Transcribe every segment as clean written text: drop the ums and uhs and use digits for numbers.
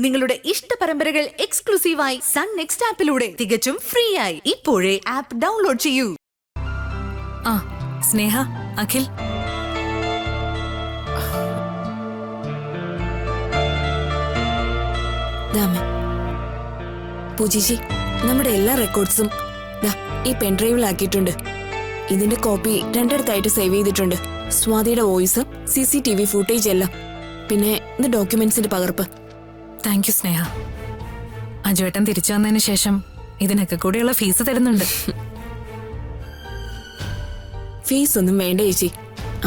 നിങ്ങളുടെ ഇഷ്ട പരമ്പരകൾ എക്സ്ക്ലൂസീവായി സൺ നെക്സ്റ്റ് ആപ്പിലൂടെ തികച്ചും ഫ്രീ ആയി ഇപ്പോഴേ ആപ്പ് ഡൗൺലോഡ് ചെയ്യൂ. സ്നേഹ, അഖിൽ, പൂജിജി, നമ്മുടെ എല്ലാ റെക്കോർഡ്സും ഈ പെൻഡ്രൈവിലാക്കിയിട്ടുണ്ട്. ഇതിന്റെ കോപ്പി രണ്ടിടത്തായിട്ട് സേവ് ചെയ്തിട്ടുണ്ട്. സ്വാതിയുടെ വോയിസ്, CCTV ഫുട്ടേജ് എല്ലാം, പിന്നെ ഇത് ഡോക്യുമെന്റ്സിന്റെ പകർപ്പ്. താങ്ക് യു സ്നേഹ. അജുവേട്ടൻ തിരിച്ചു വന്നതിന് ശേഷം ഇതിനൊക്കെ കൂടിയുള്ള ഫീസ് തരുന്നുണ്ട്. ഫീസ് ഒന്നും വേണ്ട ചേച്ചി,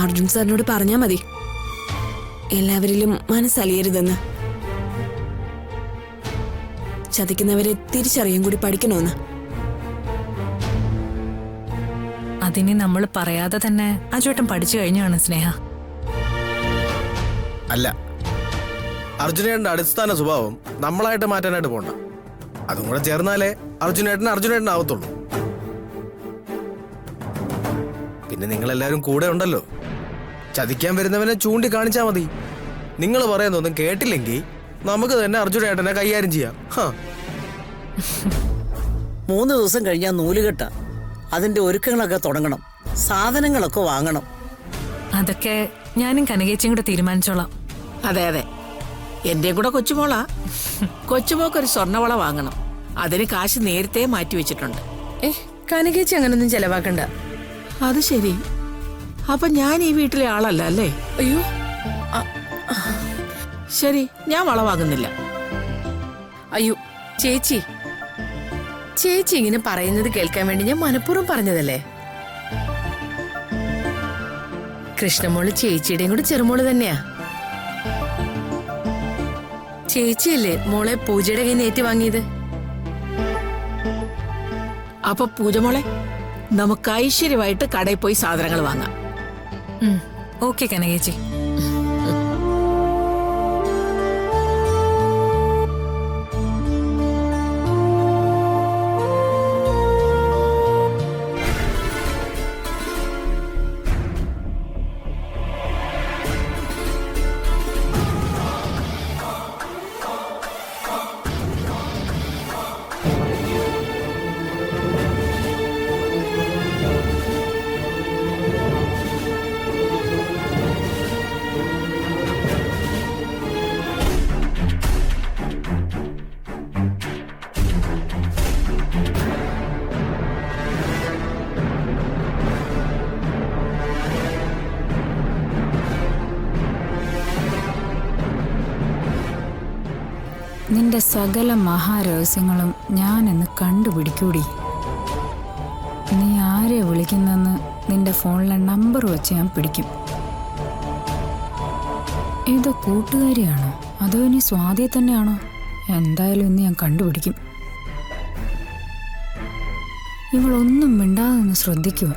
അർജുൻ സാറിനോട് പറഞ്ഞാ മതി. എല്ലാവരിലും മനസ്സലിയരുതെന്ന്, ചതിക്കുന്നവരെ തിരിച്ചറിയാൻ കൂടി പഠിക്കണമെന്ന്. അതിനെ നമ്മൾ പറയാതെ തന്നെ അജുവേട്ടൻ പഠിച്ചു കഴിഞ്ഞാണ് സ്നേഹ. അല്ല, അർജുനേട്ടന്റെ അടിസ്ഥാന സ്വഭാവം നമ്മളായിട്ട് മാറ്റാനായിട്ട് പോണ്ട. അതും കൂടെ ചേർന്നാലേ അർജുനേട്ടനാവത്തുള്ളൂ. പിന്നെ നിങ്ങളെല്ലാരും കൂടെ ഉണ്ടല്ലോ. ചതിക്കാൻ വരുന്നവനെ ചൂണ്ടിക്കാണിച്ചാ മതി. നിങ്ങൾ പറയുന്നൊന്നും കേട്ടില്ലെങ്കിൽ നമുക്ക് തന്നെ അർജുനേട്ടനെ കൈകാര്യം ചെയ്യാം. 3 ദിവസം കഴിഞ്ഞാൽ നൂലുകെട്ട, അതിന്റെ ഒരുക്കങ്ങളൊക്കെ തുടങ്ങണം, സാധനങ്ങളൊക്കെ വാങ്ങണം. അതൊക്കെ ഞാനും കനകേച്ചിയും കൂടെ തീരുമാനിച്ചോളാം. അതെ അതെ, എന്റെ കൂടെ കൊച്ചുമോളാ. കൊച്ചുമോക്കൊരു സ്വർണ്ണവള വാങ്ങണം. അതിന് കാശ് നേരത്തെ മാറ്റി വെച്ചിട്ടുണ്ട്. കനകേച്ചി അങ്ങനൊന്നും ചെലവാക്കണ്ട. അത് ശരി. അപ്പൊ ഞാൻ ഈ വീട്ടിലെ ആളല്ല അല്ലേ? അയ്യോ, ശരി, ഞാൻ വള വാങ്ങുന്നില്ല. അയ്യോ ചേച്ചി, ചേച്ചി ഇങ്ങനെ പറയുന്നത് കേൾക്കാൻ വേണ്ടി ഞാൻ മനഃപൂർവ്വം പറഞ്ഞതല്ലേ. കൃഷ്ണമോള് ചേച്ചിയുടെയും കൂടെ ചെറുമോള് തന്നെയാ. ചേച്ചിയല്ലേ മോളെ പൂജയുടെ കയ്യിൽ നിന്ന് ഏറ്റുവാങ്ങിയത്. അപ്പൊ പൂജമോളെ, നമുക്ക് ഐശ്വര്യമായിട്ട് കടയിൽ പോയി സാധനങ്ങൾ വാങ്ങാം. ഓക്കെ കനകേച്ചി. നിന്റെ സകല മഹാരഹസ്യങ്ങളും ഞാനെന്ന് കണ്ടുപിടിക്കൂടി. നീ ആരെ വിളിക്കുന്നെന്ന് നിന്റെ ഫോണിലെ നമ്പർ വെച്ച് ഞാൻ പിടിക്കും. ഇത് കൂട്ടുകാരിയാണോ അതോ ഇനി സ്വാതി തന്നെയാണോ? എന്തായാലും ഇന്ന് ഞാൻ കണ്ടുപിടിക്കും. ഇവളൊന്നും മിണ്ടാതെ നിന്ന് ശ്രദ്ധിക്കുക.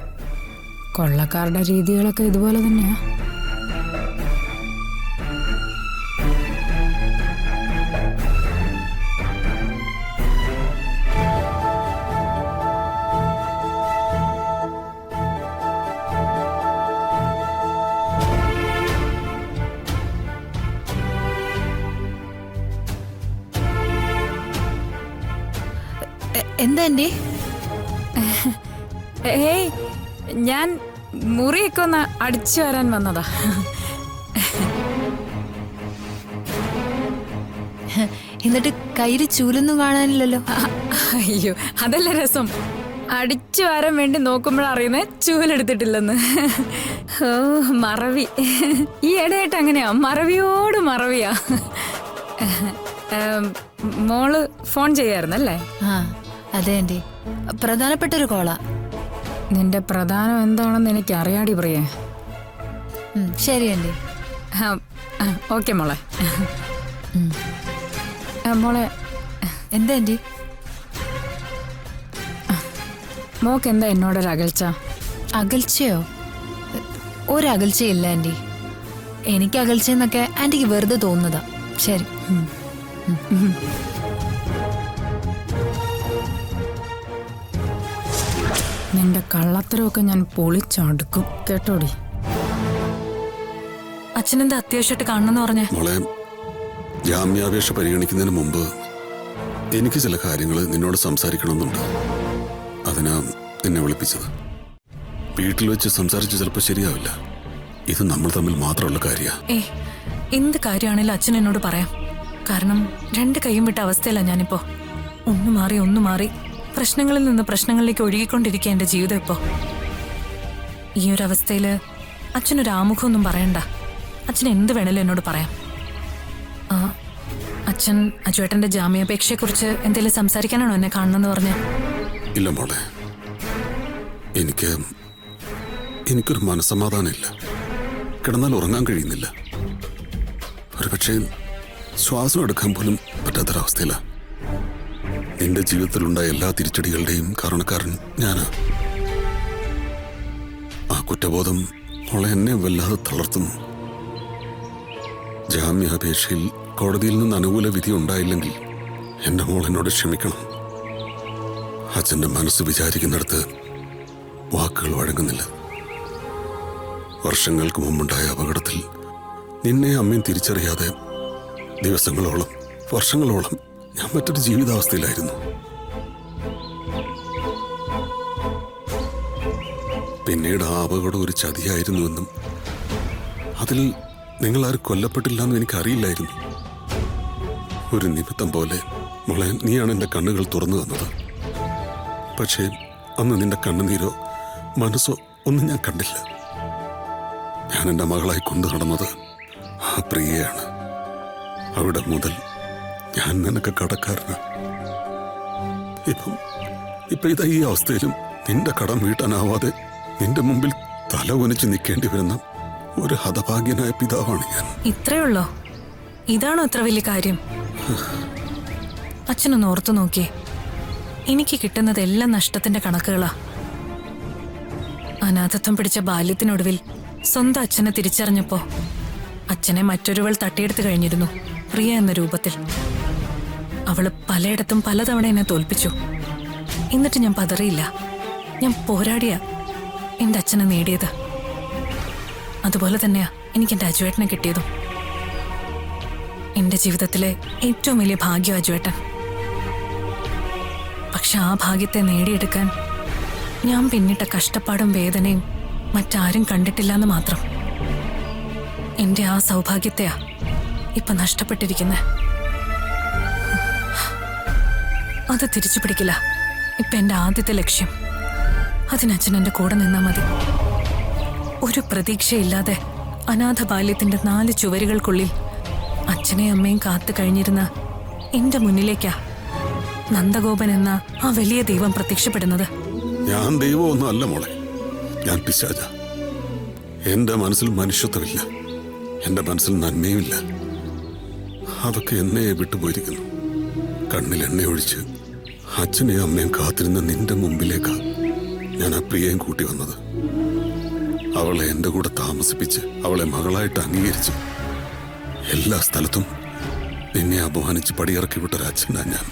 കൊള്ളക്കാരുടെ രീതികളൊക്കെ ഇതുപോലെ തന്നെയാ. എന്താ എന്റെ? ഏയ്, ഞാൻ മുറിയൊക്കെ ഒന്ന് അടിച്ചു വരാൻ വന്നതാ. എന്നിട്ട് കയ്യില് ചൂലൊന്നും കാണാനില്ലല്ലോ. അയ്യോ, അതല്ല രസം. അടിച്ചു വരാൻ വേണ്ടി നോക്കുമ്പോഴറിയുന്നേ ചൂലെടുത്തിട്ടില്ലെന്ന്. ഓ, മറവി. ഈ ഇടയായിട്ട് അങ്ങനെയാ, മറവിയോട് മറവിയാ. മോള് ഫോൺ ചെയ്യായിരുന്നല്ലേ? അതെ ആന്റി, പ്രധാനപ്പെട്ട ഒരു കോളാ. നിന്റെ പ്രധാനം എന്താണെന്ന് എനിക്ക് അറിയാടി പ്രിയേ. ശരി ആന്റി. ഓക്കെ മോളെ. മോളെ, എന്താ ആന്റി? മോക്ക് എന്താ എന്നോടൊരു അകൽച്ച? അകൽച്ചയോ? ഒരകൽച്ചയില്ല ആന്റി. എനിക്ക് അകൽച്ചയെന്നൊക്കെ ആന്റിക്ക് വെറുതെ തോന്നുന്നതാ. ശരി. നിന്റെ കള്ളത്തരമൊക്കെ ഞാൻ പൊളിച്ചടുക്കും കേട്ടോടി. അച്ഛനെന്താ അത്യാവശ്യമായിട്ട് കാണണമെന്ന് പറഞ്ഞേ? മോളെ, ജാമ്യാപേക്ഷ പരിഗണിക്കുന്നതിന് മുമ്പ് എനിക്ക് ചില കാര്യങ്ങൾ നിന്നോട് സംസാരിക്കണമെന്നുണ്ട്. അതിനാ നിന്നെ വിളിപ്പിച്ചത്. വീട്ടിൽ വെച്ച് സംസാരിച്ച് ചിലപ്പോൾ ശരിയാവില്ല. ഇത് നമ്മൾ തമ്മിൽ മാത്രമുള്ള കാര്യമാണ്. എന്ത് കാര്യമാണേലും അച്ഛൻ എന്നോട് പറയാം. കാരണം 2 കൈയും വിട്ട അവസ്ഥയിലാണ് ഞാനിപ്പോ. ഒന്നു മാറി പ്രശ്നങ്ങളിൽ നിന്ന് പ്രശ്നങ്ങളിലേക്ക് ഒഴുകിക്കൊണ്ടിരിക്കുക എന്റെ ജീവിതം ഇപ്പോ. ഈ ഒരു അവസ്ഥയില് അച്ഛനൊരു ആമുഖമൊന്നും പറയണ്ട. അച്ഛൻ എന്ത് വേണേലും എന്നോട് പറയാം. അച്ഛൻ അജുവേട്ടന്റെ ജാമ്യാപേക്ഷയെക്കുറിച്ച് എന്തെങ്കിലും സംസാരിക്കാനാണോ എന്നെ കാണണമെന്ന് പറഞ്ഞ? ഇല്ല മോളെ, എനിക്കൊരു മനസ്സമാധാനമില്ല. കിടന്നാൽ ഉറങ്ങാൻ കഴിയുന്നില്ല. ഒരുപക്ഷെ ശ്വാസം എടുക്കാൻ പോലും പറ്റാത്തൊരവസ്ഥയിലാണ്. നിന്റെ ജീവിതത്തിലുണ്ടായ എല്ലാ തിരിച്ചടികളുടെയും കാരണക്കാരൻ ഞാനാ. ആ കുറ്റബോധം മോളെ എന്നെ വല്ലാതെ തളർത്തുന്നു. ജാമ്യാപേക്ഷയിൽ കോടതിയിൽ നിന്ന് അനുകൂല വിധി ഉണ്ടായില്ലെങ്കിൽ എൻ്റെ മോൾ എന്നോട് ക്ഷമിക്കണം. അച്ഛൻ്റെ മനസ്സ് വിചാരിക്കുന്നിടത്ത് വാക്കുകൾ വഴങ്ങുന്നില്ല. വർഷങ്ങൾക്ക് മുമ്പുണ്ടായ അപകടത്തിൽ നിന്നെ അമ്മയും തിരിച്ചറിയാതെ ദിവസങ്ങളോളം വർഷങ്ങളോളം ഞാൻ മറ്റൊരു ജീവിതാവസ്ഥയിലായിരുന്നു. പിന്നീട് ആ അപകടം ഒരു ചതിയായിരുന്നുവെന്നും അതിൽ നിങ്ങളാരും കൊല്ലപ്പെട്ടില്ലെന്നും എനിക്കറിയില്ലായിരുന്നു. ഒരു നിമിത്തം പോലെ മോളെ നീയാണ് എൻ്റെ കണ്ണുകൾ തുറന്നു തന്നത്. പക്ഷേ അന്ന് നിന്റെ കണ്ണുനീരോ മനസ്സോ ഒന്നും ഞാൻ കണ്ടില്ല. ഞാൻ എൻ്റെ മകളായി കൊണ്ടു നടന്നത് ആ പ്രിയയാണ്. അവിടെ മുതൽ ഞാൻ നിനക്ക് കടക്കാരനാണ്. ഇപ്പം ഇതാ ഈ അവസ്ഥയിലും നിന്റെ കടം വീട്ടാനാവാതെ നിന്റെ മുമ്പിൽ തല കുനിച്ച് നിൽക്കേണ്ടി വരുന്ന ഒരു ഹതഭാഗ്യനായ പിതാവാണ് ഞാൻ. ഇത്രയുള്ളോ? ഇതാണോ ഇത്ര വലിയ കാര്യം? അച്ഛനൊന്ന് ഓർത്തു നോക്കിയേ. എനിക്ക് കിട്ടുന്നതെല്ലാം നഷ്ടത്തിന്റെ കണക്കുകളാ. അനാഥത്വം പിടിച്ച ബാല്യത്തിനൊടുവിൽ സ്വന്തം അച്ഛനെ തിരിച്ചറിഞ്ഞപ്പോ അച്ഛനെ മറ്റൊരുവൾ തട്ടിയെടുത്തു കഴിഞ്ഞിരുന്നു, പ്രിയ എന്ന രൂപത്തിൽ. അവള് പലയിടത്തും പലതവണ എന്നെ തോൽപ്പിച്ചു. എന്നിട്ട് ഞാൻ പതറിയില്ല. ഞാൻ പോരാടിയ എന്റെ അച്ഛനെ നേടിയത്. അതുപോലെ തന്നെയാ എനിക്ക് എന്റെ അജുവേട്ടനെ കിട്ടിയതും. എന്റെ ജീവിതത്തിലെ ഏറ്റവും വലിയ ഭാഗ്യം അജുവേട്ടൻ. പക്ഷെ ആ ഭാഗ്യത്തെ നേടിയെടുക്കാൻ ഞാൻ പിന്നിട്ട കഷ്ടപ്പാടും വേദനയും മറ്റാരും കണ്ടിട്ടില്ലെന്ന് മാത്രം. എന്റെ ആ സൗഭാഗ്യത്തെയാ ഇപ്പൊ നഷ്ടപ്പെട്ടിരിക്കുന്നത്. അത് തിരിച്ചു പിടിക്കില്ല. ഇപ്പൊ എന്റെ ആദ്യത്തെ ലക്ഷ്യം. അതിനച്ഛൻ എന്റെ കൂടെ നിന്നാ മതി. ഒരു പ്രതീക്ഷയില്ലാതെ അനാഥ ബാല്യത്തിന്റെ 4 ചുവരുകൾക്കുള്ളിൽ അച്ഛനെയും അമ്മയും കാത്തു കഴിഞ്ഞിരുന്ന എന്റെ മുന്നിലേക്കാ നന്ദഗോപൻ എന്ന ആ വലിയ ദൈവം പ്രത്യക്ഷപ്പെടുന്നത്. ഞാൻ ദൈവമൊന്നും അല്ല മോളെ, ഞാൻ പിശാച. എന്റെ മനസ്സിൽ മനുഷ്യത്വമില്ല, എന്റെ മനസ്സിൽ നന്മയുമില്ല. അതൊക്കെ എന്നെ വിട്ടുപോയിരിക്കുന്നു. കണ്ണിൽ എണ്ണ ഒഴിച്ച് അച്ഛനെയും അമ്മയും കാത്തിരുന്ന നിന്റെ മുമ്പിലേക്കാ ഞാൻ ആ പ്രിയയും കൂട്ടി വന്നത്. അവളെ എൻ്റെ കൂടെ താമസിപ്പിച്ച് അവളെ മകളായിട്ട് അംഗീകരിച്ച് എല്ലാ സ്ഥലത്തും നിന്നെ അപമാനിച്ച് പടിയിറക്കി വിട്ടൊരച്ഛനാ ഞാൻ.